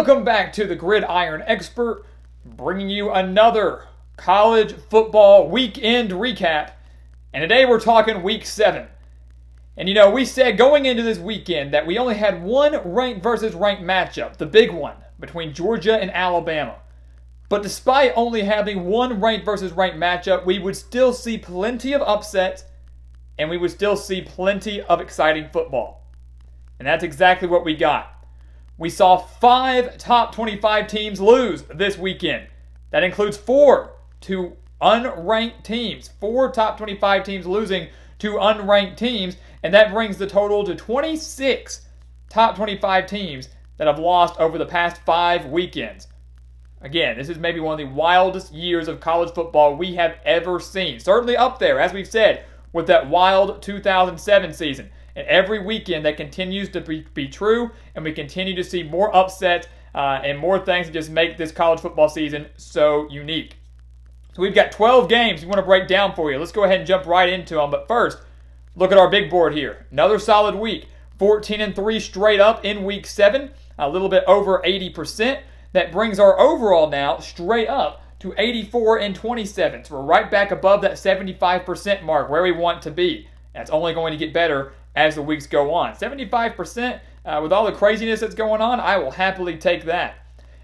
Welcome back to the Gridiron Expert, bringing you another college football weekend recap. And today we're talking week 7. And you know, we said going into this weekend that we only had one ranked versus ranked matchup, the big one, between Georgia and Alabama. But despite only having one ranked versus ranked matchup, we would still see plenty of upsets, and we would still see plenty of exciting football. And that's exactly what we got. We saw 5 top 25 teams lose this weekend. That includes 4 to unranked teams. 4 top 25 teams losing to unranked teams. And that brings the total to 26 top 25 teams that have lost over the past 5 weekends. Again, this is maybe one of the wildest years of college football we have ever seen. Certainly up there, as we've said, with that wild 2007 season. And every weekend that continues to be true, and we continue to see more upsets and more things that just make this college football season so unique. So we've got 12 games we want to break down for you. Let's go ahead and jump right into them. But first, look at our big board here. Another solid week. 14-3 straight up in week 7, a little bit over 80%. That brings our overall now straight up to 84-27. So we're right back above that 75% mark where we want to be. That's only going to get better as the weeks go on. 75%, with all the craziness that's going on, I will happily take that.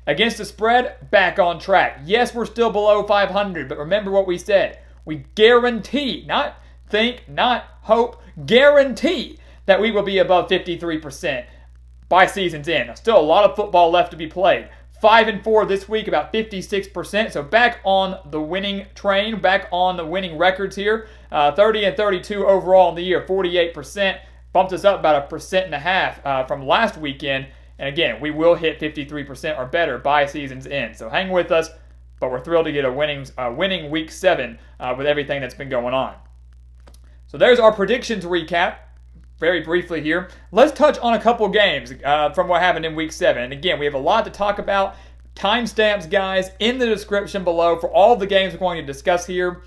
Against the spread, back on track. Yes, we're still below 500, but remember what we said. We guarantee, not think, not hope, guarantee that we will be above 53% by season's end. Now, still a lot of football left to be played. 5-4 this week, about 56%. So back on the winning train, back on the winning records here. 30-32 overall in the year, 48%. Bumped us up about 1.5% from last weekend. And again, we will hit 53% or better by season's end. So hang with us, but we're thrilled to get a winning week 7 with everything that's been going on. So there's our predictions recap. Very briefly here, let's touch on a couple games from what happened in week 7. And again, we have a lot to talk about. Timestamps, guys, in the description below for all the games we're going to discuss here.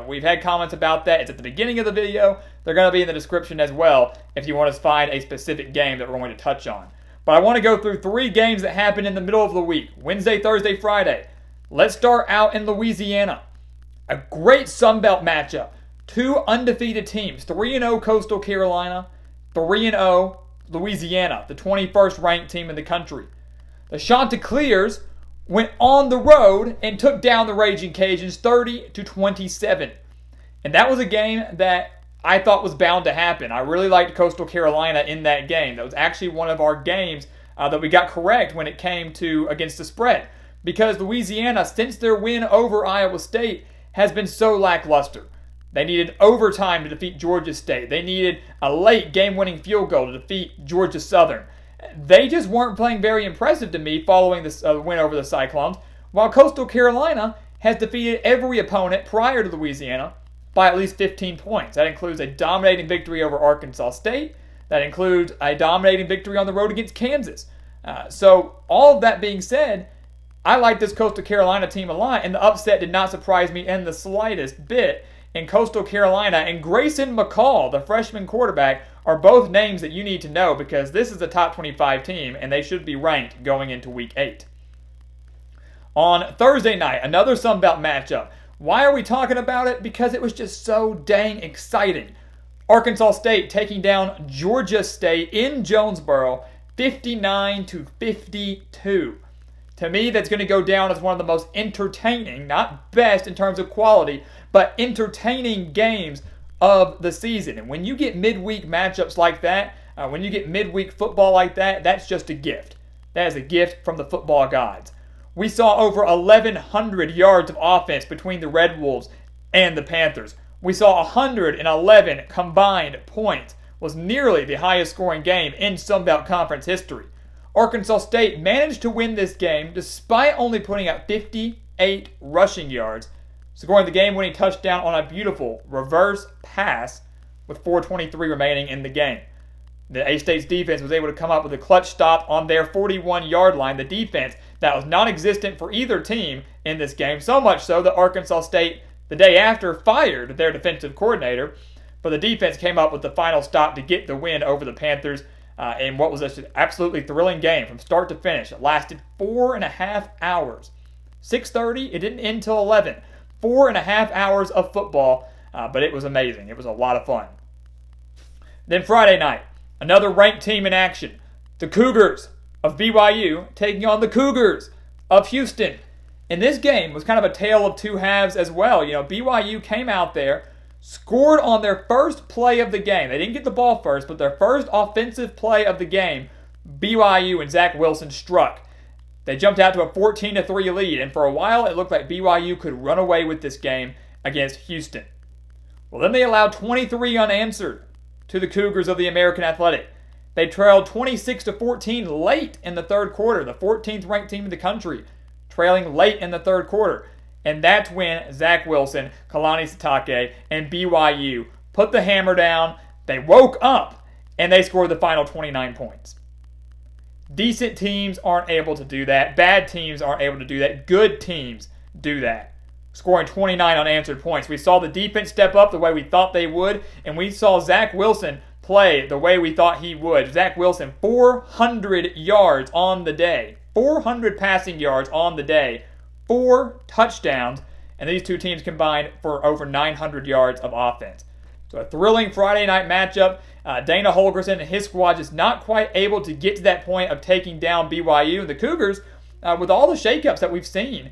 We've had comments about that. It's at the beginning of the video. They're going to be in the description as well if you want to find a specific game that we're going to touch on. But I want to go through 3 games that happened in the middle of the week. Wednesday, Thursday, Friday. Let's start out in Louisiana. A great Sun Belt matchup. 2 undefeated teams. 3-0 Coastal Carolina. 3-0 Louisiana, the 21st ranked team in the country. The Chanticleers went on the road and took down the Raging Cajuns 30-27. And that was a game that I thought was bound to happen. I really liked Coastal Carolina in that game. That was actually one of our games that we got correct when it came to against the spread. Because Louisiana, since their win over Iowa State, has been so lackluster. They needed overtime to defeat Georgia State. They needed a late game-winning field goal to defeat Georgia Southern. They just weren't playing very impressive to me following this win over the Cyclones, while Coastal Carolina has defeated every opponent prior to Louisiana by at least 15 points. That includes a dominating victory over Arkansas State. That includes a dominating victory on the road against Kansas. So all of that being said, I like this Coastal Carolina team a lot, and the upset did not surprise me in the slightest bit. In Coastal Carolina and Grayson McCall, the freshman quarterback, are both names that you need to know because this is a top 25 team and they should be ranked going into week 8. On Thursday night, another Sun Belt matchup. Why are we talking about it? Because it was just so dang exciting. Arkansas State taking down Georgia State in Jonesboro, 59-52. To me, that's going to go down as one of the most entertaining, not best in terms of quality, but entertaining games of the season. And when you get midweek matchups like that, when you get midweek football like that, that's just a gift. That is a gift from the football gods. We saw over 1,100 yards of offense between the Red Wolves and the Panthers. We saw 111 combined points. Was nearly the highest scoring game in Sun Belt Conference history. Arkansas State managed to win this game despite only putting up 58 rushing yards, scoring the game-winning touchdown on a beautiful reverse pass with 4:23 remaining in the game. The A-State's defense was able to come up with a clutch stop on their 41-yard line, the defense that was non-existent for either team in this game, so much so that Arkansas State, the day after, fired their defensive coordinator, but the defense came up with the final stop to get the win over the Panthers. in what was an absolutely thrilling game from start to finish. It lasted 4.5 hours. 6:30, it didn't end till 11. 4.5 hours of football, but it was amazing. It was a lot of fun. Then Friday night, another ranked team in action. The Cougars of BYU taking on the Cougars of Houston. And this game was kind of a tale of two halves as well. BYU came out there, scored on their first play of the game. They didn't get the ball first, but their first offensive play of the game, BYU and Zach Wilson struck. They jumped out to a 14-3 lead, and for a while it looked like BYU could run away with this game against Houston. Well, then they allowed 23 unanswered to the Cougars of the American Athletic. They trailed 26-14 late in the third quarter, the 14th ranked team in the country, trailing late in the third quarter. And that's when Zach Wilson, Kalani Sitake, and BYU put the hammer down. They woke up, and they scored the final 29 points. Decent teams aren't able to do that. Bad teams aren't able to do that. Good teams do that, scoring 29 unanswered points. We saw the defense step up the way we thought they would, and we saw Zach Wilson play the way we thought he would. Zach Wilson, 400 yards on the day. 400 passing yards on the day. 4 touchdowns, and these two teams combined for over 900 yards of offense. So a thrilling Friday night matchup. Dana Holgorsen and his squad just not quite able to get to that point of taking down BYU. And the Cougars, with all the shakeups that we've seen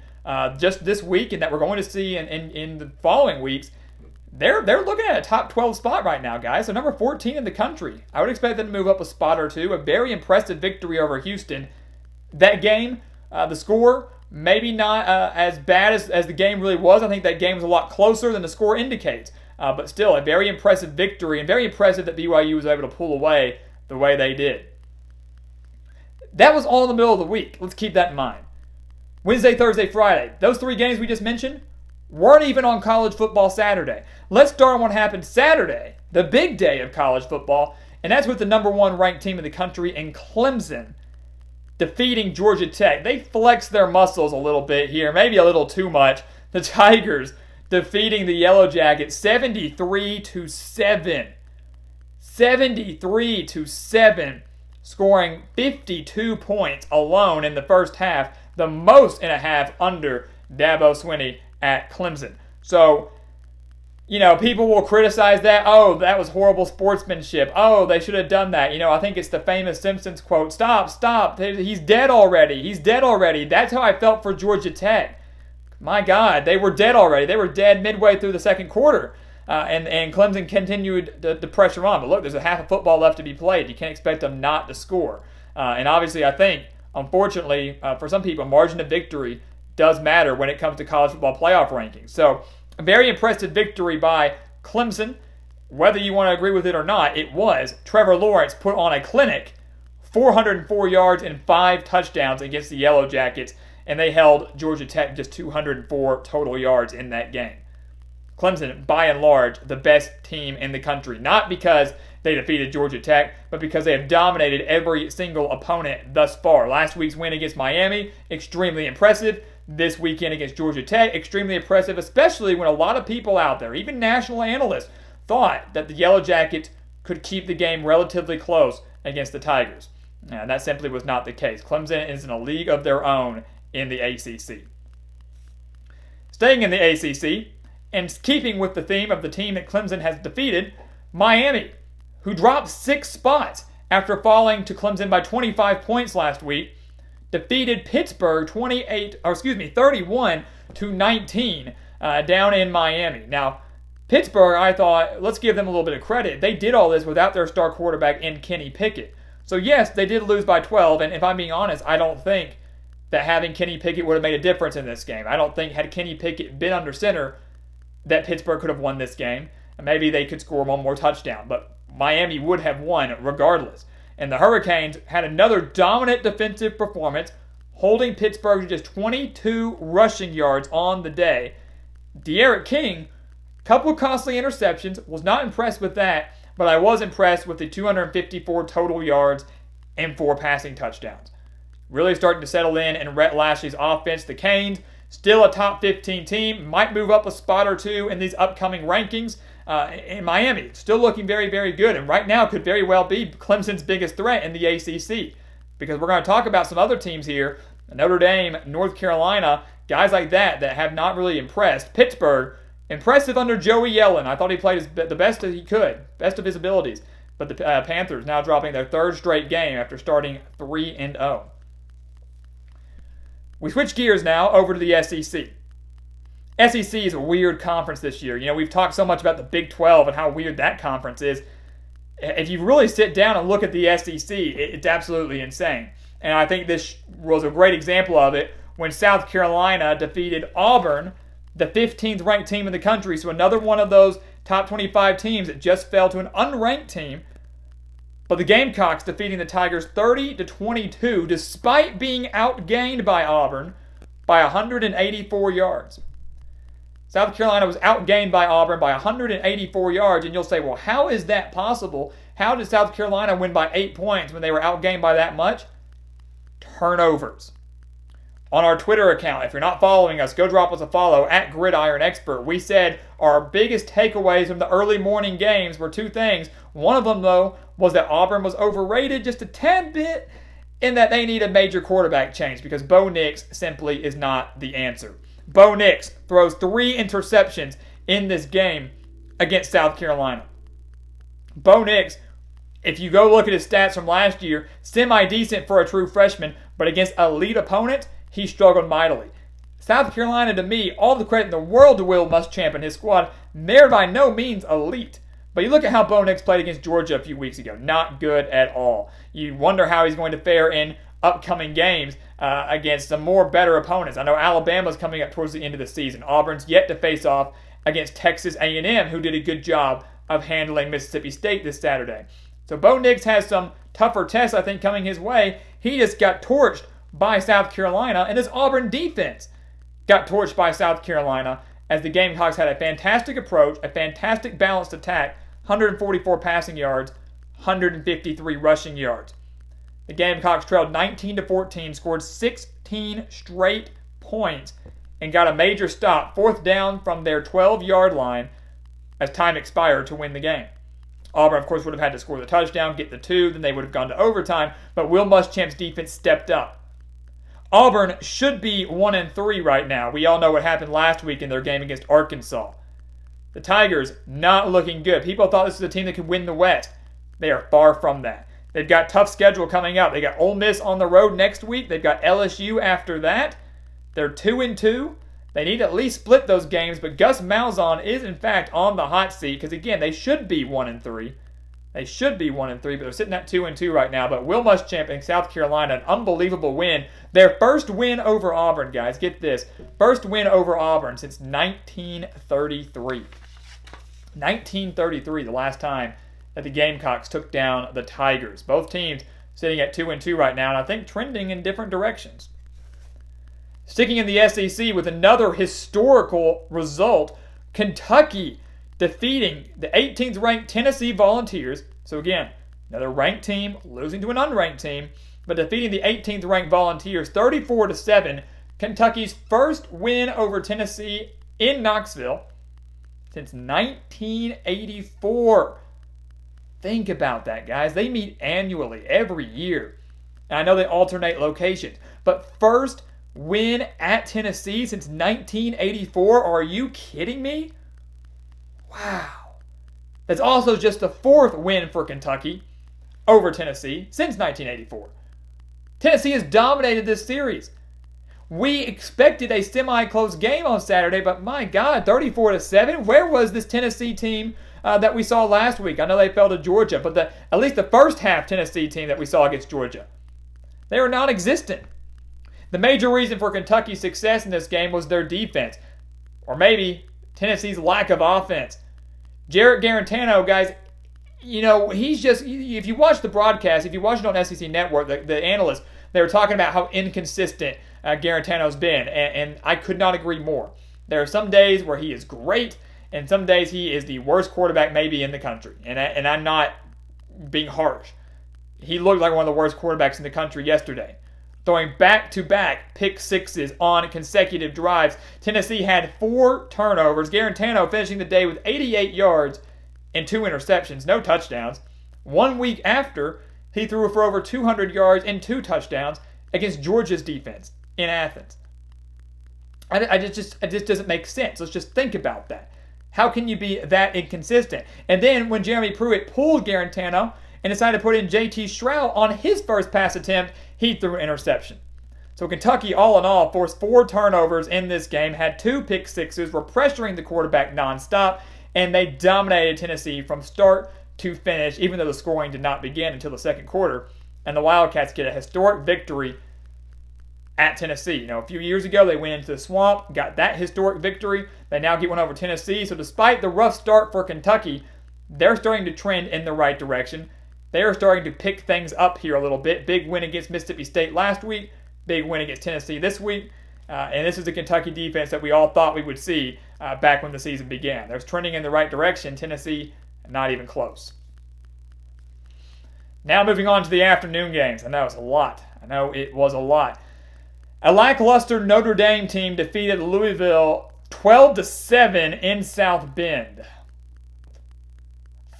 just this week and that we're going to see in the following weeks, they're looking at a top 12 spot right now, guys. So number 14 in the country. I would expect them to move up a spot or two. A very impressive victory over Houston. That game, the score, maybe not as bad as the game really was. I think that game was a lot closer than the score indicates. But still, a very impressive victory, and very impressive that BYU was able to pull away the way they did. That was all in the middle of the week. Let's keep that in mind. Wednesday, Thursday, Friday. Those 3 games we just mentioned weren't even on college football Saturday. Let's start on what happened Saturday, the big day of college football, and that's with the number 1 ranked team in the country in Clemson defeating Georgia Tech. They flexed their muscles a little bit here, maybe a little too much. The Tigers defeating the Yellow Jackets 73-7. 73-7, scoring 52 points alone in the first half, the most in a half under Dabo Swinney at Clemson. So, people will criticize that. Oh, that was horrible sportsmanship. Oh, they should have done that. I think it's the famous Simpsons quote, stop, he's dead already. He's dead already. That's how I felt for Georgia Tech. My God, they were dead already. They were dead midway through the second quarter. And Clemson continued the pressure on. But look, there's a half of football left to be played. You can't expect them not to score. And obviously, I think, unfortunately, for some people, margin of victory does matter when it comes to college football playoff rankings. So, a very impressive victory by Clemson. Whether you want to agree with it or not, it was. Trevor Lawrence put on a clinic, 404 yards and 5 touchdowns against the Yellow Jackets, and they held Georgia Tech just 204 total yards in that game. Clemson, by and large, the best team in the country. Not because they defeated Georgia Tech, but because they have dominated every single opponent thus far. Last week's win against Miami, extremely impressive. This weekend against Georgia Tech, extremely impressive, especially when a lot of people out there, even national analysts, thought that the Yellow Jackets could keep the game relatively close against the Tigers. And that simply was not the case. Clemson is in a league of their own in the ACC. Staying in the ACC, and keeping with the theme of the team that Clemson has defeated, Miami, who dropped 6 spots after falling to Clemson by 25 points last week, defeated Pittsburgh 31-19 down in Miami. Now, Pittsburgh, I thought, let's give them a little bit of credit. They did all this without their star quarterback in Kenny Pickett. So yes, they did lose by 12, and if I'm being honest, I don't think that having Kenny Pickett would have made a difference in this game. I don't think had Kenny Pickett been under center that Pittsburgh could have won this game. And maybe they could score 1 more touchdown, but Miami would have won regardless. And the Hurricanes had another dominant defensive performance, holding Pittsburgh to just 22 rushing yards on the day. De'Aaron King, couple costly interceptions, was not impressed with that, but I was impressed with the 254 total yards and 4 passing touchdowns. Really starting to settle in Rhett Lashley's offense. The Canes Still a top 15 team, might move up a spot or two in these upcoming rankings. In Miami, still looking very, very good, and right now could very well be Clemson's biggest threat in the ACC, because we're going to talk about some other teams here, Notre Dame, North Carolina, guys like that have not really impressed. Pittsburgh, impressive under Joey Yellen. I thought he played the best that he could, best of his abilities, but the Panthers now dropping their third straight game after starting 3-0. We switch gears now over to the SEC. SEC is a weird conference this year. You know, we've talked so much about the Big 12 and how weird that conference is. If you really sit down and look at the SEC, it's absolutely insane. And I think this was a great example of it when South Carolina defeated Auburn, the 15th ranked team in the country. So another one of those top 25 teams that just fell to an unranked team. But the Gamecocks defeating the Tigers 30-22 despite being outgained by Auburn by 184 yards. South Carolina was outgained by Auburn by 184 yards, and you'll say, well, how is that possible? How did South Carolina win by 8 points when they were outgained by that much? Turnovers. On our Twitter account, if you're not following us, go drop us a follow at Gridiron Expert. We said our biggest takeaways from the early morning games were two things. One of them, though, was that Auburn was overrated just a tad bit, and that they need a major quarterback change because Bo Nix simply is not the answer. Bo Nix throws 3 interceptions in this game against South Carolina. Bo Nix, if you go look at his stats from last year, semi-decent for a true freshman, but against elite opponents, he struggled mightily. South Carolina, to me, all the credit in the world to Will Muschamp and his squad. They're by no means elite. But you look at how Bo Nix played against Georgia a few weeks ago. Not good at all. You wonder how he's going to fare in upcoming games against some more better opponents. I know Alabama's coming up towards the end of the season. Auburn's yet to face off against Texas A&M, who did a good job of handling Mississippi State this Saturday. So Bo Nix has some tougher tests, I think, coming his way. He just got torched by South Carolina, and his Auburn defense got torched by South Carolina as the Gamecocks had a fantastic approach, a fantastic balanced attack, 144 passing yards, 153 rushing yards. The Gamecocks trailed 19-14, scored 16 straight points, and got a major stop, 4th down from their 12-yard line as time expired to win the game. Auburn, of course, would have had to score the touchdown, get the 2, then they would have gone to overtime, but Will Muschamp's defense stepped up. Auburn should be 1-3 right now. We all know what happened last week in their game against Arkansas. The Tigers, not looking good. People thought this was a team that could win the West. They are far from that. They've got tough schedule coming up. They got Ole Miss on the road next week. They've got LSU after that. They're 2-2. They need to at least split those games, but Gus Malzahn is, in fact, on the hot seat because, again, they should be 1-3. They should be 1-3, but they're sitting at 2-2 right now. But Will Muschamp in South Carolina, an unbelievable win. Their first win over Auburn, guys. Get this. First win over Auburn since 1933. 1933, the last time that the Gamecocks took down the Tigers. Both teams sitting at 2-2 right now, and I think trending in different directions. Sticking in the SEC with another historical result, Kentucky defeating the 18th ranked Tennessee Volunteers. So again, another ranked team losing to an unranked team, but defeating the 18th ranked Volunteers 34-7. Kentucky's first win over Tennessee in Knoxville since 1984. Think about that, guys. They meet annually every year. And I know they alternate locations, but first win at Tennessee since 1984. Are you kidding me? Wow. That's also just the 4th win for Kentucky over Tennessee since 1984. Tennessee has dominated this series. We expected a semi-close game on Saturday, but my God, 34-7. Where was this Tennessee team that we saw last week? I know they fell to Georgia, but at least the first half Tennessee team that we saw against Georgia, they were non-existent. The major reason for Kentucky's success in this game was their defense, or maybe Tennessee's lack of offense. Jarrett Garantano, guys, you know, he's just, if you watch the broadcast, if you watch it on SEC Network, the analysts, they were talking about how inconsistent Garantano's been, and I could not agree more. There are some days where he is great, and some days he is the worst quarterback maybe in the country, and I'm not being harsh. He looked like one of the worst quarterbacks in the country yesterday. throwing back-to-back pick sixes on consecutive drives. Tennessee had 4 turnovers. Garantano finishing the day with 88 yards and 2 interceptions, no touchdowns. 1 week after, he threw for over 200 yards and 2 touchdowns against Georgia's defense in Athens. It just doesn't make sense. Let's just think about that. How can you be that inconsistent? And then when Jeremy Pruitt pulled Garantano and decided to put in J.T. Stroud on his first pass attempt, he threw an interception. So Kentucky, all in all, forced 4 turnovers in this game, had 2 pick sixes, were pressuring the quarterback nonstop, and they dominated Tennessee from start to finish, even though the scoring did not begin until the second quarter. And the Wildcats get a historic victory at Tennessee. A few years ago, they went into the swamp, got that historic victory. They now get one over Tennessee. So despite the rough start for Kentucky, they're starting to trend in the right direction. They are starting to pick things up here a little bit. Big win against Mississippi State last week. Big win against Tennessee this week. And this is the Kentucky defense that we all thought we would see back when the season began. They're trending in the right direction. Tennessee, not even close. Now moving on to the afternoon games. I know it was a lot. A lackluster Notre Dame team defeated Louisville 12-7 in South Bend.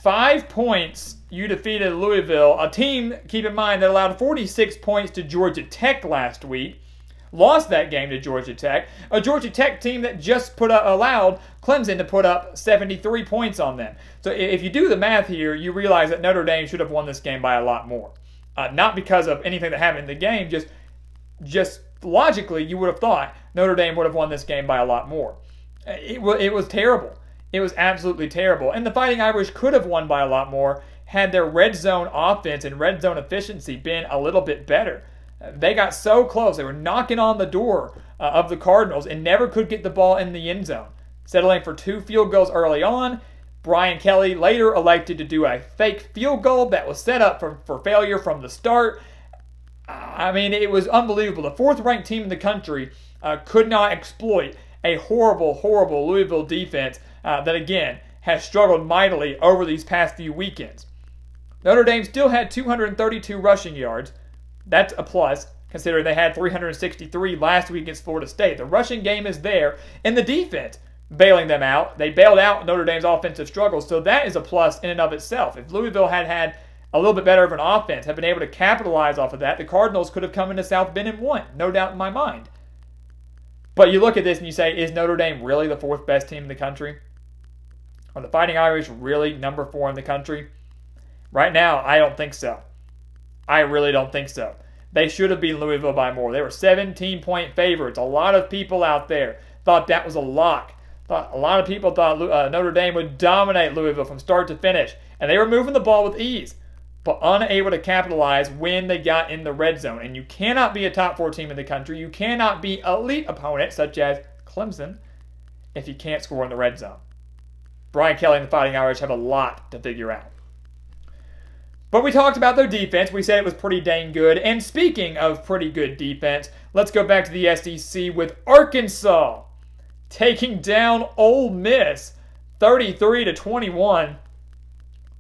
5 points, you defeated Louisville, a team, keep in mind, that allowed 46 points to Georgia Tech last week. Lost that game to Georgia Tech, a Georgia Tech team that just allowed Clemson to put up 73 points on them. So if you do the math here, you realize that Notre Dame should have won this game by a lot more. Not because of anything that happened in the game, just logically, you would have thought Notre Dame would have won this game by a lot more. It was terrible. It was absolutely terrible. And the Fighting Irish could have won by a lot more had their red zone offense and red zone efficiency been a little bit better. They got so close. They were knocking on the door of the Cardinals and never could get the ball in the end zone. Settling for 2 field goals early on. Brian Kelly later elected to do a fake field goal that was set up for failure from the start. I mean, it was unbelievable. The 4th-ranked team in the country could not exploit a horrible, horrible Louisville defense that, again, has struggled mightily over these past few weekends. Notre Dame still had 232 rushing yards. That's a plus, considering they had 363 last week against Florida State. The rushing game is there, and the defense bailing them out. They bailed out Notre Dame's offensive struggles, so that is a plus in and of itself. If Louisville had a little bit better of an offense, had been able to capitalize off of that, the Cardinals could have come into South Bend and won, no doubt in my mind. But you look at this and you say, is Notre Dame really the 4th best team in the country? Are the Fighting Irish really number 4 in the country? Right now, I don't think so. I really don't think so. They should have beaten Louisville by more. They were 17-point favorites. A lot of people out there thought that was a lock. A lot of people thought Notre Dame would dominate Louisville from start to finish. And they were moving the ball with ease, but unable to capitalize when they got in the red zone. And you cannot be a top 4 team in the country. You cannot be elite opponents such as Clemson if you can't score in the red zone. Brian Kelly and the Fighting Irish have a lot to figure out. But we talked about their defense. We said it was pretty dang good. And speaking of pretty good defense, let's go back to the SEC with Arkansas taking down Ole Miss 33-21.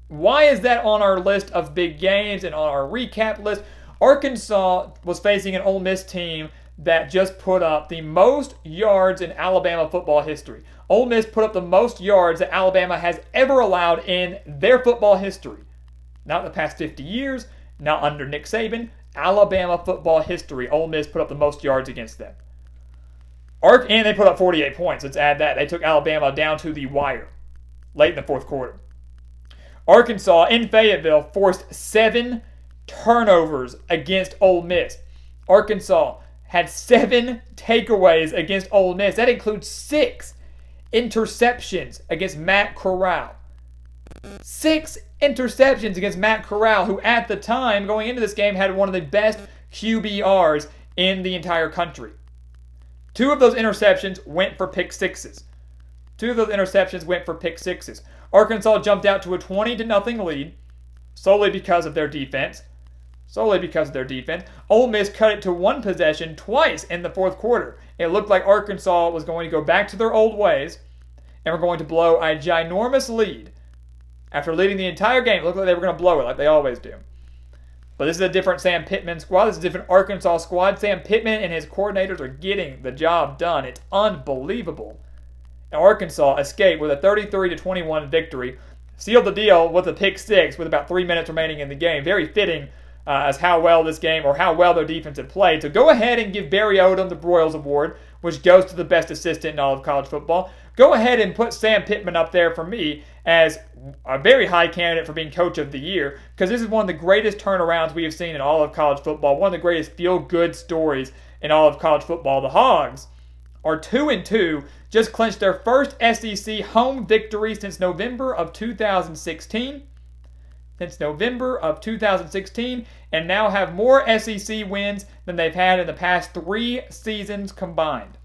Why is that on our list of big games and on our recap list? Arkansas was facing an Ole Miss team that just put up the most yards in Alabama football history. Ole Miss put up the most yards that Alabama has ever allowed in their football history. Not in the past 50 years, not under Nick Saban. Alabama football history, Ole Miss put up the most yards against them. And they put up 48 points. Let's add that. They took Alabama down to the wire late in the 4th quarter. Arkansas in Fayetteville forced 7 turnovers against Ole Miss. Arkansas had 7 takeaways against Ole Miss. That includes 6 interceptions against Matt Corral. 6 interceptions against Matt Corral, who at the time, going into this game, had one of the best QBRs in the entire country. 2 of those interceptions went for pick sixes. Arkansas jumped out to a 20-0 lead solely because of their defense. Ole Miss cut it to 1 possession twice in the 4th quarter. It looked like Arkansas was going to go back to their old ways and were going to blow a ginormous lead. After leading the entire game, it looked like they were going to blow it like they always do. But this is a different Sam Pittman squad. This is a different Arkansas squad. Sam Pittman and his coordinators are getting the job done. It's unbelievable. And Arkansas escaped with a 33-21 victory. Sealed the deal with a pick six with about 3 minutes remaining in the game. Very fitting as how well this game or how well their defense had played. So go ahead and give Barry Odom the Broyles Award, which goes to the best assistant in all of college football. Go ahead and put Sam Pittman up there for me as a very high candidate for being Coach of the Year, because this is one of the greatest turnarounds we have seen in all of college football, one of the greatest feel-good stories in all of college football. The Hogs are 2-2, just clinched their first SEC home victory since November of 2016. And now have more SEC wins than they've had in the past 3 seasons combined.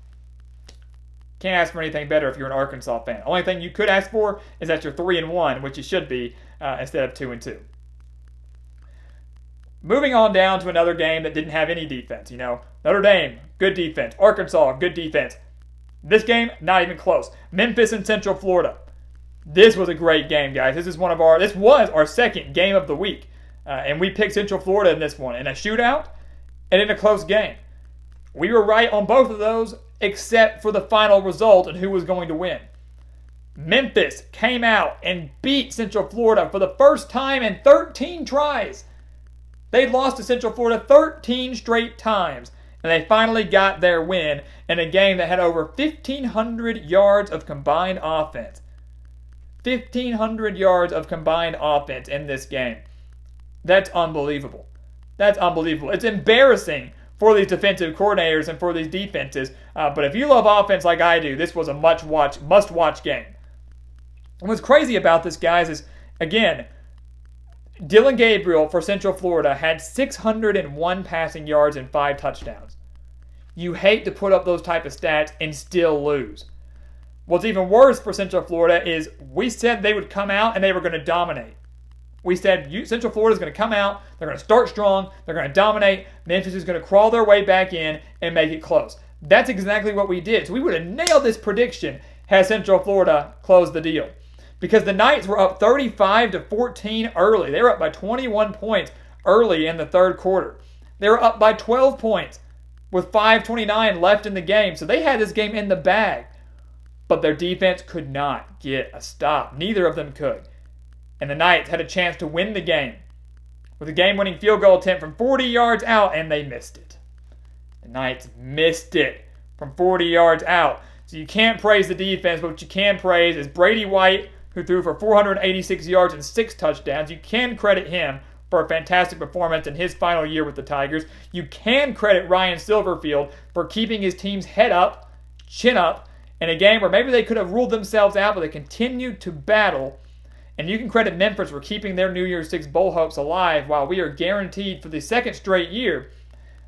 Can't ask for anything better if you're an Arkansas fan. Only thing you could ask for is that you're 3-1, which you should be, instead of 2-2. Moving on down to another game that didn't have any defense. Notre Dame, good defense. Arkansas, good defense. This game, not even close. Memphis and Central Florida. This was a great game, guys. This was our second game of the week. And we picked Central Florida in this one, in a shootout and in a close game. We were right on both of those, except for the final result and who was going to win. Memphis came out and beat Central Florida for the first time in 13 tries. They lost to Central Florida 13 straight times, and they finally got their win in a game that had over 1,500 yards of combined offense. 1,500 yards of combined offense in this game. That's unbelievable. It's embarrassing for these defensive coordinators and for these defenses. But if you love offense like I do, this was a must-watch game. And what's crazy about this, guys, is, again, Dillon Gabriel for Central Florida had 601 passing yards and 5 touchdowns. You hate to put up those type of stats and still lose. What's even worse for Central Florida is we said they would come out and they were going to dominate. We said Central Florida is going to come out, they're going to start strong, they're going to dominate, Memphis is going to crawl their way back in and make it close. That's exactly what we did. So we would have nailed this prediction had Central Florida closed the deal. Because the Knights were up 35-14 early. They were up by 21 points early in the third quarter. They were up by 12 points with 5:29 left in the game. So they had this game in the bag. But their defense could not get a stop. Neither of them could. And the Knights had a chance to win the game with a game-winning field goal attempt from 40 yards out, and they missed it. The Knights missed it from 40 yards out. So you can't praise the defense, but what you can praise is Brady White, who threw for 486 yards and 6 touchdowns. You can credit him for a fantastic performance in his final year with the Tigers. You can credit Ryan Silverfield for keeping his team's head up, chin up, in a game where maybe they could have ruled themselves out, but they continued to battle. And you can credit Memphis for keeping their New Year's Six bowl hopes alive, while we are guaranteed for the second straight year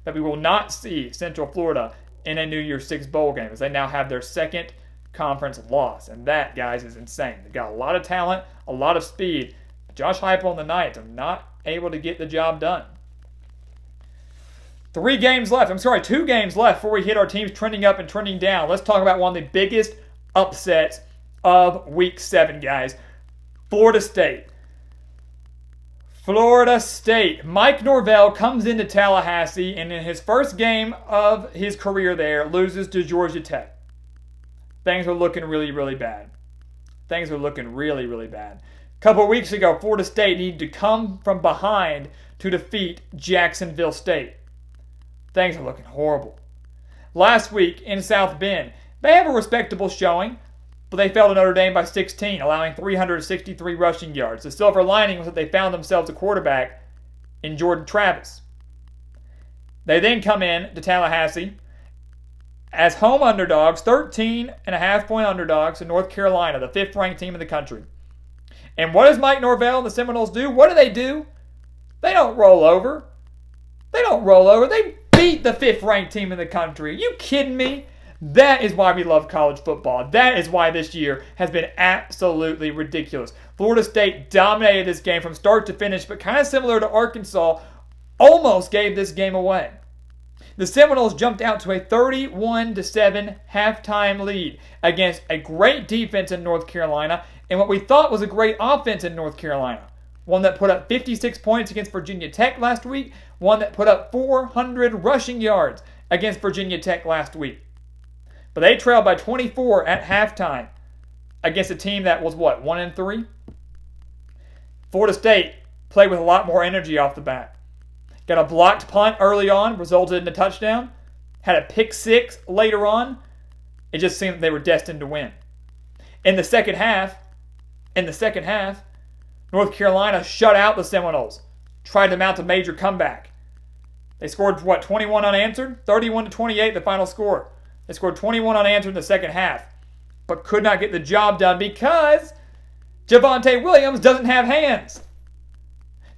that we will not see Central Florida in a New Year's Six bowl game, as they now have their second conference loss. And that, guys, is insane. They've got a lot of talent, a lot of speed. Josh Heupel and the Knights are not able to get the job done. 2 games left before we hit our teams trending up and trending down. Let's talk about one of the biggest upsets of Week 7, guys. Florida State. Mike Norvell comes into Tallahassee and in his first game of his career there loses to Georgia Tech. Things are looking really, really bad. A couple of weeks ago, Florida State needed to come from behind to defeat Jacksonville State. Things are looking horrible. Last week in South Bend, they have a respectable showing, but they fell to Notre Dame by 16, allowing 363 rushing yards. The silver lining was that they found themselves a quarterback in Jordan Travis. They then come in to Tallahassee as home underdogs, 13.5-point underdogs to North Carolina, the 5th-ranked team in the country. And what does Mike Norvell and the Seminoles do? What do? They don't roll over. They beat the 5th-ranked team in the country. Are you kidding me? That is why we love college football. That is why this year has been absolutely ridiculous. Florida State dominated this game from start to finish, but kind of similar to Arkansas, almost gave this game away. The Seminoles jumped out to a 31-7 halftime lead against a great defense in North Carolina and what we thought was a great offense in North Carolina. one that put up 56 points against Virginia Tech last week, one that put up 400 rushing yards against Virginia Tech last week. But they trailed by 24 at halftime against a team that was, 1-3? Florida State played with a lot more energy off the bat. Got a blocked punt early on, resulted in a touchdown. Had a pick six later on. It just seemed that they were destined to win. In the second half, North Carolina shut out the Seminoles. Tried to mount a major comeback. They scored, 21 unanswered? 31-28, the final score. They scored 21 unanswered in the second half, but could not get the job done because Javonte Williams doesn't have hands.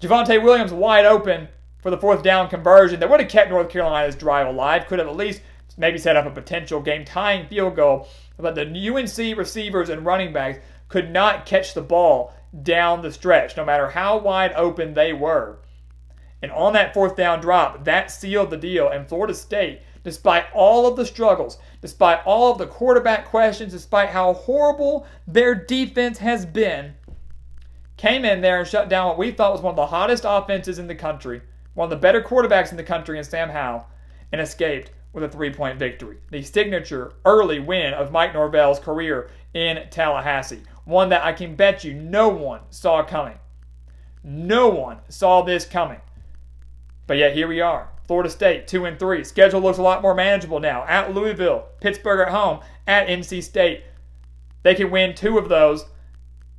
Javonte Williams wide open for the fourth down conversion that would have kept North Carolina's drive alive, could have at least maybe set up a potential game-tying field goal, but the UNC receivers and running backs could not catch the ball down the stretch, no matter how wide open they were. And on that fourth down drop, that sealed the deal, and Florida State, despite all of the struggles, despite all of the quarterback questions, despite how horrible their defense has been, came in there and shut down what we thought was one of the hottest offenses in the country, one of the better quarterbacks in the country in Sam Howell, and escaped with a 3-point victory. The signature early win of Mike Norvell's career in Tallahassee. One that I can bet you no one saw coming. No one saw this coming. But yet here we are. Florida State 2-3. Schedule looks a lot more manageable now. At Louisville, Pittsburgh at home, at NC State. They can win 2 of those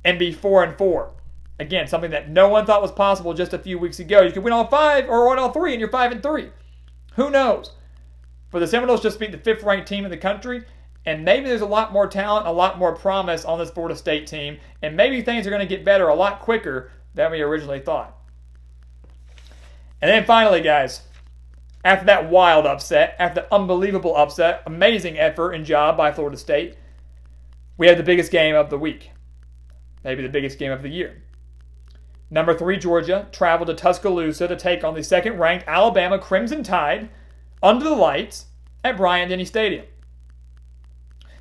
and be 4-4. Again, something that no one thought was possible just a few weeks ago. You could win all 5 or win all 3 and you're 5-3. Who knows? But the Seminoles just beat the 5th-ranked team in the country, and maybe there's a lot more talent, a lot more promise on this Florida State team, and maybe things are going to get better a lot quicker than we originally thought. And then finally, guys, after that wild upset, after the unbelievable upset, amazing effort and job by Florida State, we have the biggest game of the week. Maybe the biggest game of the year. Number 3 Georgia traveled to Tuscaloosa to take on the 2nd-ranked Alabama Crimson Tide under the lights at Bryant-Denny Stadium.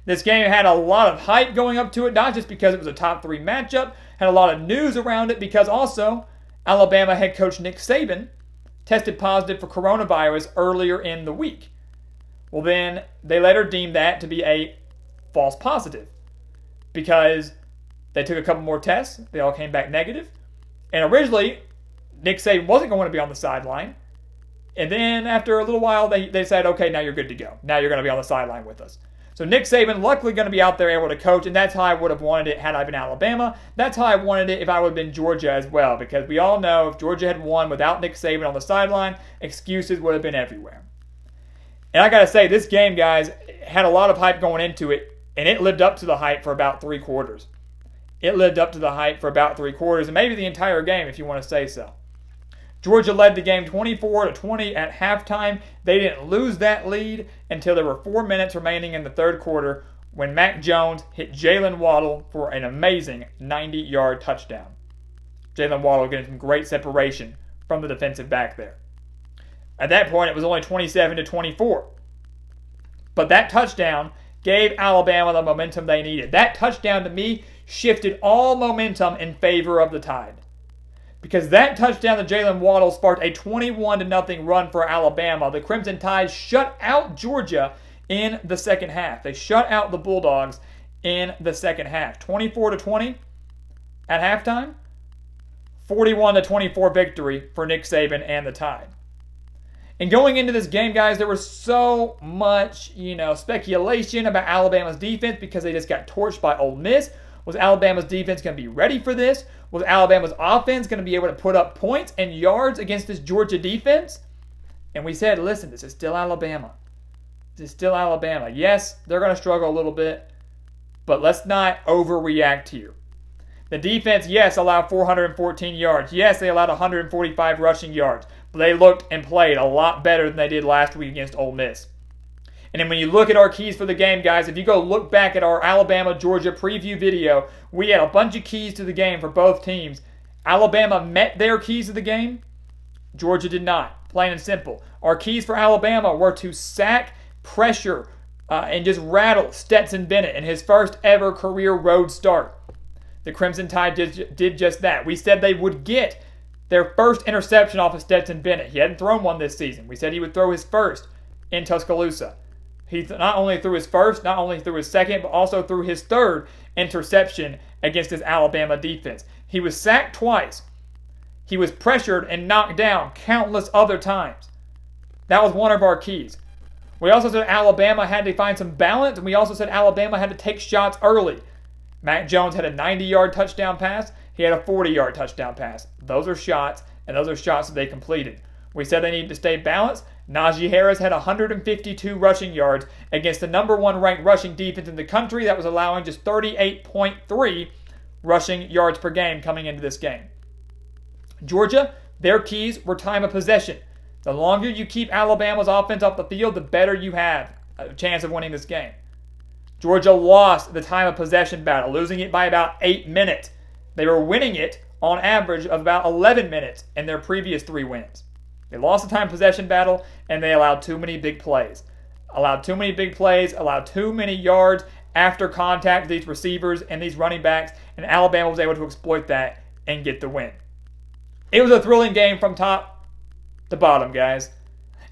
This game had a lot of hype going up to it, not just because it was a top 3 matchup, had a lot of news around it because also Alabama head coach Nick Saban tested positive for coronavirus earlier in the week. Well, then they later deemed that to be a false positive because they took a couple more tests. They all came back negative. And originally, Nick Saban wasn't going to be on the sideline. And then after a little while, they said, okay, now you're good to go. Now you're going to be on the sideline with us. So Nick Saban luckily going to be out there able to coach, and that's how I would have wanted it had I been Alabama. That's how I wanted it if I would have been Georgia as well, because we all know if Georgia had won without Nick Saban on the sideline, excuses would have been everywhere. And I got to say, this game, guys, had a lot of hype going into it, and it lived up to the hype for about 3 quarters. It lived up to the hype for about 3 quarters, and maybe the entire game if you want to say so. Georgia led the game 24-20 at halftime. They didn't lose that lead until there were 4 minutes remaining in the third quarter when Mac Jones hit Jalen Waddle for an amazing 90-yard touchdown. Jalen Waddle getting some great separation from the defensive back there. At that point, it was only 27-24. But that touchdown gave Alabama the momentum they needed. That touchdown, to me, shifted all momentum in favor of the Tide. Because that touchdown to Jalen Waddle sparked a 21-0 run for Alabama. The Crimson Tide shut out Georgia in the second half. They shut out the Bulldogs in the second half. 24-20 at halftime. 41-24 victory for Nick Saban and the Tide. And going into this game, guys, there was so much, speculation about Alabama's defense because they just got torched by Ole Miss. Was Alabama's defense going to be ready for this? Was Alabama's offense going to be able to put up points and yards against this Georgia defense? And we said, listen, this is still Alabama. This is still Alabama. Yes, they're going to struggle a little bit, but let's not overreact here. The defense, yes, allowed 414 yards. Yes, they allowed 145 rushing yards, but they looked and played a lot better than they did last week against Ole Miss. And then when you look at our keys for the game, guys, if you go look back at our Alabama-Georgia preview video, we had a bunch of keys to the game for both teams. Alabama met their keys to the game. Georgia did not, plain and simple. Our keys for Alabama were to sack, pressure, and just rattle Stetson Bennett in his first ever career road start. The Crimson Tide did just that. We said they would get their first interception off of Stetson Bennett. He hadn't thrown one this season. We said he would throw his first in Tuscaloosa. He not only threw his first, not only threw his second, but also threw his third interception against this Alabama defense. He was sacked twice. He was pressured and knocked down countless other times. That was one of our keys. We also said Alabama had to find some balance, and we also said Alabama had to take shots early. Mac Jones had a 90-yard touchdown pass. He had a 40-yard touchdown pass. Those are shots, and those are shots that they completed. We said they needed to stay balanced. Najee Harris had 152 rushing yards against the number one ranked rushing defense in the country that was allowing just 38.3 rushing yards per game coming into this game. Georgia, their keys were time of possession. The longer you keep Alabama's offense off the field, the better you have a chance of winning this game. Georgia lost the time of possession battle, losing it by about 8 minutes. They were winning it on average of about 11 minutes in their previous 3 wins. They lost the time of possession battle, and they allowed too many big plays. Allowed too many yards after contact with these receivers and these running backs, and Alabama was able to exploit that and get the win. It was a thrilling game from top to bottom, guys.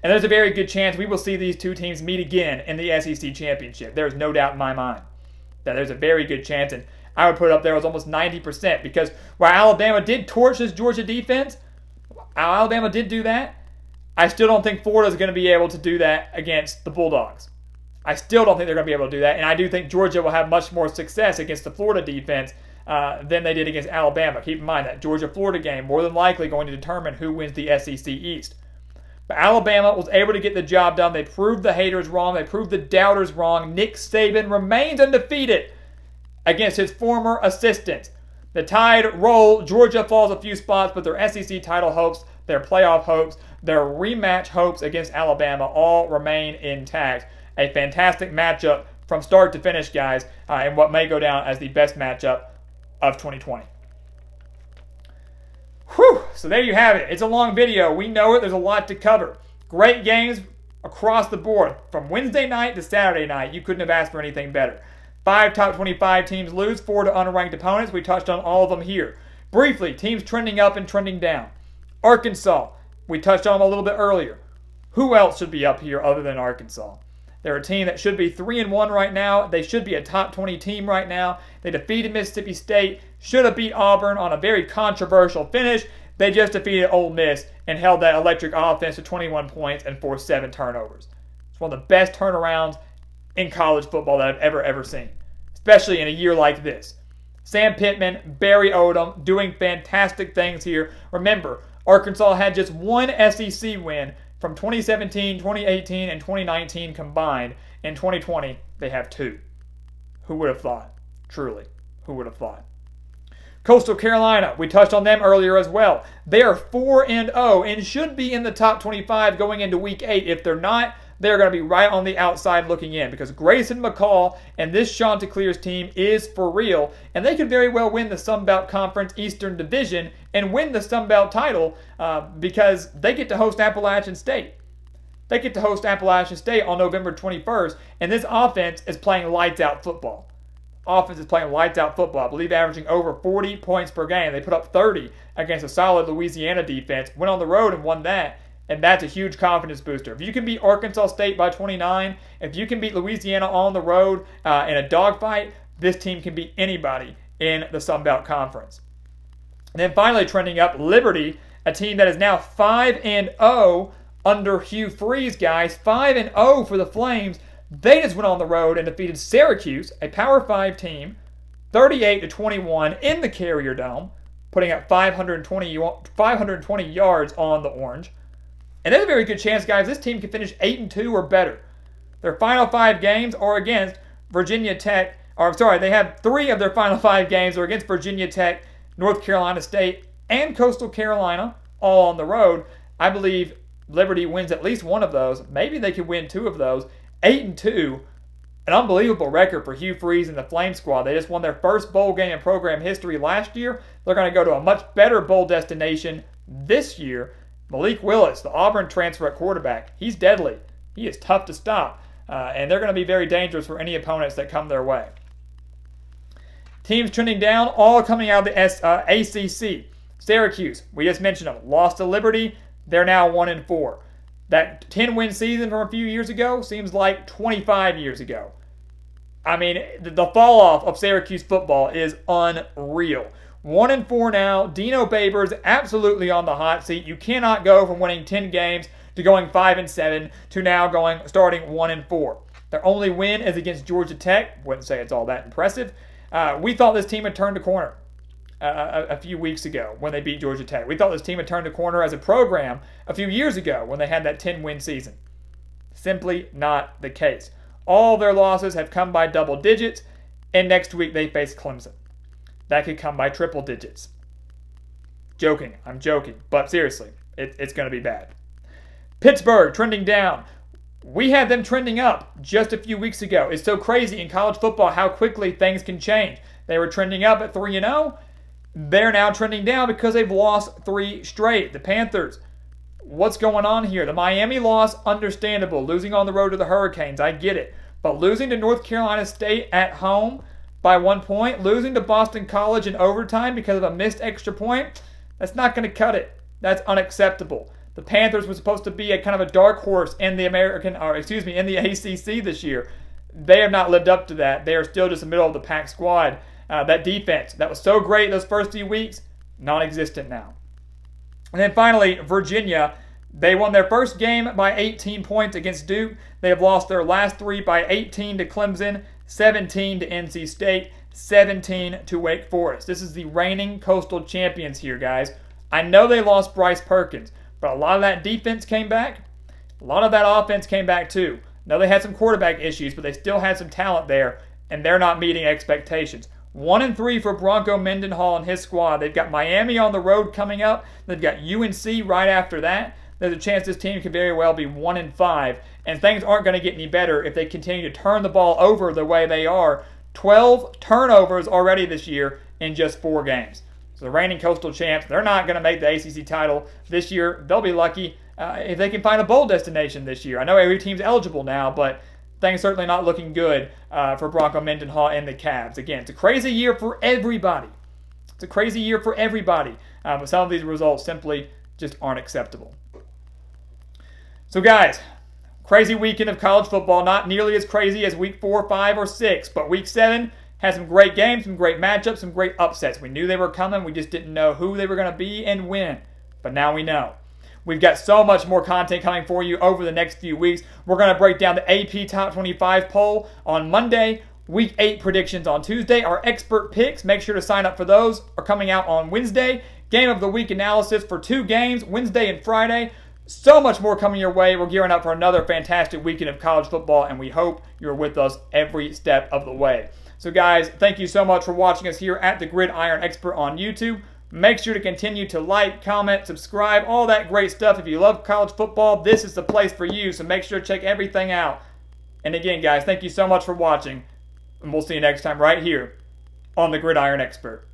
And there's a very good chance we will see these two teams meet again in the SEC Championship. There's no doubt in my mind that there's a very good chance, and I would put it up there as almost 90%, because while Alabama did torch this Georgia defense, Alabama did do that, I still don't think Florida is going to be able to do that against the Bulldogs. I still don't think they're going to be able to do that, and I do think Georgia will have much more success against the Florida defense than they did against Alabama. Keep in mind that Georgia-Florida game more than likely going to determine who wins the SEC East. But Alabama was able to get the job done. They proved the haters wrong. They proved the doubters wrong. Nick Saban remains undefeated against his former assistants. The Tide roll. Georgia falls a few spots, but their SEC title hopes, their playoff hopes, their rematch hopes against Alabama all remain intact. A fantastic matchup from start to finish, guys, and what may go down as the best matchup of 2020. Whew, so there you have it. It's a long video. We know it. There's a lot to cover. Great games across the board. From Wednesday night to Saturday night, you couldn't have asked for anything better. 5 top 25 teams lose, 4 to unranked opponents. We touched on all of them here. Briefly, teams trending up and trending down. Arkansas, we touched on them a little bit earlier. Who else should be up here other than Arkansas? They're a team that should be 3-1 right now. They should be a top 20 team right now. They defeated Mississippi State, should have beat Auburn on a very controversial finish. They just defeated Ole Miss and held that electric offense to 21 points and forced 7 turnovers. It's one of the best turnarounds in college football that I've ever seen, especially in a year like this. Sam Pittman, Barry Odom doing fantastic things here. Remember, Arkansas had just one SEC win from 2017, 2018, and 2019 combined. In 2020, they have 2. Who would have thought? Truly, who would have thought? Coastal Carolina, we touched on them earlier as well. They are 4-0 and should be in the top 25 going into Week 8. If they're not, they're going to be right on the outside looking in, because Grayson McCall and this Chanticleer's team is for real, and they could very well win the Sun Belt Conference Eastern Division and win the Sun Belt title because they get to host Appalachian State. They get to host Appalachian State on November 21st, and this offense is playing lights-out football. Offense is playing lights-out football. I believe averaging over 40 points per game. They put up 30 against a solid Louisiana defense, went on the road and won that. And that's a huge confidence booster. If you can beat Arkansas State by 29, if you can beat Louisiana on the road in a dogfight, this team can beat anybody in the Sun Belt Conference. And then finally trending up, Liberty, a team that is now 5-0 under Hugh Freeze, guys. 5-0 for the Flames. They just went on the road and defeated Syracuse, a Power 5 team, 38-21 in the Carrier Dome, putting up 520 yards on the Orange. And there's a very good chance, guys, this team can finish 8-2 or better. Their final 5 games are against Virginia Tech. They have 3 of their final 5 games are against Virginia Tech, North Carolina State, and Coastal Carolina, all on the road. I believe Liberty wins at least one of those. Maybe they could win 2 of those. 8-2, an unbelievable record for Hugh Freeze and the Flame Squad. They just won their first bowl game in program history last year. They're going to go to a much better bowl destination this year. Malik Willis, the Auburn transfer at quarterback, he's deadly. He is tough to stop. And they're going to be very dangerous for any opponents that come their way. Teams trending down, all coming out of the ACC. Syracuse, we just mentioned them, lost to Liberty. They're now 1-4. That 10-win season from a few years ago seems like 25 years ago. I mean, the fall off of Syracuse football is unreal. 1-4 now. Dino Babers absolutely on the hot seat. You cannot go from winning 10 games to going 5-7 to now starting 1-4. Their only win is against Georgia Tech. Wouldn't say it's all that impressive. We thought this team had turned a corner a few weeks ago when they beat Georgia Tech. We thought this team had turned a corner as a program a few years ago when they had that 10-win season. Simply not the case. All their losses have come by double digits, and next week they face Clemson. That could come by triple digits. Joking. I'm joking. But seriously, it's going to be bad. Pittsburgh trending down. We had them trending up just a few weeks ago. It's so crazy in college football how quickly things can change. They were trending up at 3-0. They're now trending down because they've lost 3 straight. The Panthers, what's going on here? The Miami loss, understandable. Losing on the road to the Hurricanes, I get it. But losing to North Carolina State at home by 1 point, losing to Boston College in overtime because of a missed extra point, that's not going to cut it. That's unacceptable. The Panthers were supposed to be a kind of a dark horse in the in the ACC this year. They have not lived up to that. They are still just a middle of the pack squad. That defense that was so great those first few weeks, non-existent now. And then finally, Virginia. They won their first game by 18 points against Duke. They have lost their last 3 by 18 to Clemson, 17 to NC State, 17 to Wake Forest. This is the reigning Coastal champions here, guys. I know they lost Bryce Perkins, but a lot of that defense came back. A lot of that offense came back too. Now they had some quarterback issues, but they still had some talent there, and they're not meeting expectations. 1-3 for Bronco Mendenhall and his squad. They've got Miami on the road coming up. They've got UNC right after that. There's a chance this team could very well be 1-5, and things aren't going to get any better if they continue to turn the ball over the way they are. 12 turnovers already this year in just 4 games. So the reigning Coastal champs, they're not going to make the ACC title this year. They'll be lucky if they can find a bowl destination this year. I know every team's eligible now, but things certainly not looking good for Bronco Mendenhall and the Cavs. Again, it's a crazy year for everybody. It's a crazy year for everybody. But some of these results simply just aren't acceptable. So guys, crazy weekend of college football. Not nearly as crazy as week 4, 5, or 6, but week 7 had some great games, some great matchups, some great upsets. We knew they were coming. We just didn't know who they were going to be and when. But now we know. We've got so much more content coming for you over the next few weeks. We're going to break down the AP Top 25 poll on Monday, Week 8 predictions on Tuesday. Our expert picks, make sure to sign up for those, are coming out on Wednesday. Game of the Week analysis for 2 games, Wednesday and Friday. So much more coming your way. We're gearing up for another fantastic weekend of college football, and we hope you're with us every step of the way. So guys, thank you so much for watching us here at the Gridiron Expert on YouTube. Make sure to continue to like, comment, subscribe, all that great stuff. If you love college football, this is the place for you, so make sure to check everything out. And again, guys, thank you so much for watching, and we'll see you next time right here on the Gridiron Expert.